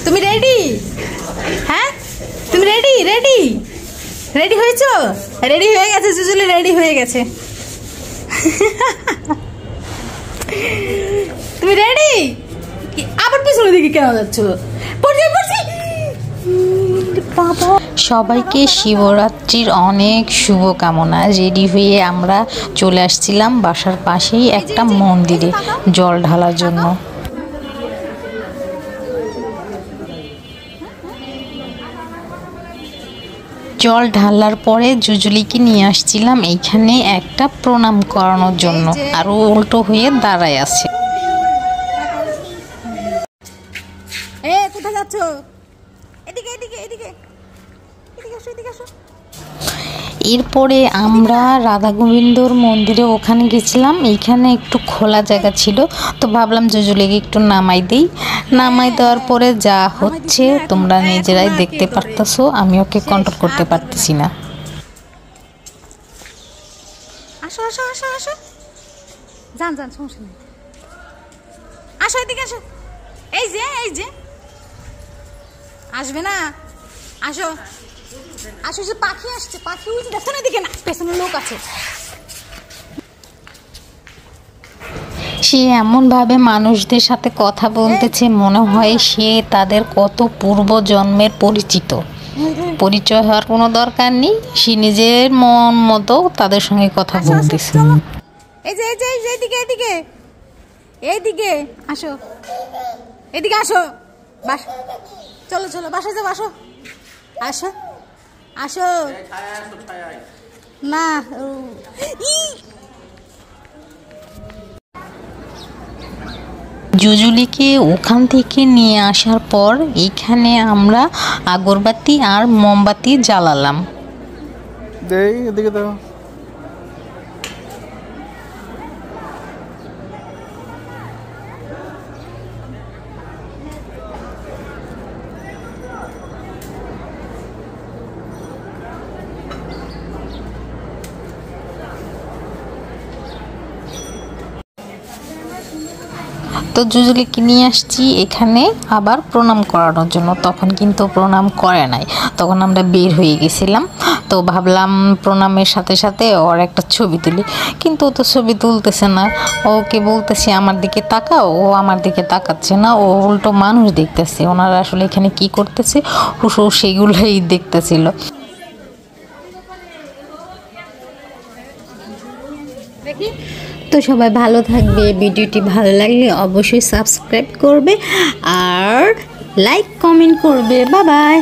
তুমি রেডি? হ্যাঁ তুমি রেডি? রেডি রেডি হয়েছো? রেডি হয়ে গেছে জুজুলি, রেডি হয়ে গেছে। তুমি রেডি? আবার পিছনের দিকে কেন যাচ্ছ? সবাইকে শিবরাত্রির অনেক শুভকামনা। রেডি হয়ে আমরা চলে আসছিলাম বাসার পাশেই একটা মন্দিরে জল ঢালার জন্য। জল ঢালার পরে জুজুলিকে নিয়ে আসছিলাম এইখানে একটা প্রণাম করানোর জন্য, আর ও উল্টো হয়ে দাঁড়ায় আছে। কোথায় যাচ্ছ? এদিকে এদিকে এদিকে এদিকে আসো, এদিকে আসো। এরপরে আমরা রাধা গোবিন্দর মন্দিরে ওখানে গেছিলাম। এইখানে একটু খোলা জায়গা ছিল, তো ভাবলাম জুজুলিকে একটু নামাই দিই। নামাই দেওয়ার পরে যা হচ্ছে তোমরা নিজেরাই দেখতে পারতেছো, আমি ওকে কন্ট্রোল করতে পারতেছি না। আসো আসো আসো আসো, যান যান, সমস্যা নেই। আসো এদিকে আসো, এই যে এই যে আসবে না, আসো আসো। যে পাখি আসছে, পাখি উঠে দেখো না, এদিকে না, পেছনে লোক আছে। সে এমনভাবে মানুষদের সাথে কথা বলতেছে, মনে হয় সে তাদের কত পূর্ব জন্মের পরিচিত। পরিচয় হওয়ার কোনো দরকার নেই, সে নিজের মন মতো তাদের সঙ্গে কথা বলতেছে। এই যে এই যে এইদিকে এদিকে এইদিকে আসো, এদিকে আসো, বাস চলো চলো, বাসায় যাবো, আসো আসো আসো। না জুজুলিকে ওখান থেকে নিয়ে আসার পর এইখানে আমরা আগরবাতি আর মোমবাতি জ্বালালাম। এদিকে দাও। তো জুজুলিকে নিয়ে আসছি এখানে আবার প্রণাম করানোর জন্য। তখন কিন্তু প্রণাম করে নাই, তখন আমরা বের হয়ে গেছিলাম। তো ভাবলাম প্রণামের সাথে সাথে ওর একটা ছবি তুলি, কিন্তু ও তো ছবি তুলতেছে না। ওকে বলতেছে আমার দিকে তাকাও, ও আমার দিকে তাকাচ্ছে না, ও উল্টো মানুষ দেখতেছে। ওনারা আসলে এখানে কি করতেছে ও সেগুলোই দেখতেছিল। তো সবাই ভালো থাকবে, ভিডিওটি ভালো লাগলে অবশ্যই সাবস্ক্রাইব করবে আর লাইক কমেন্ট করবে। Bye bye.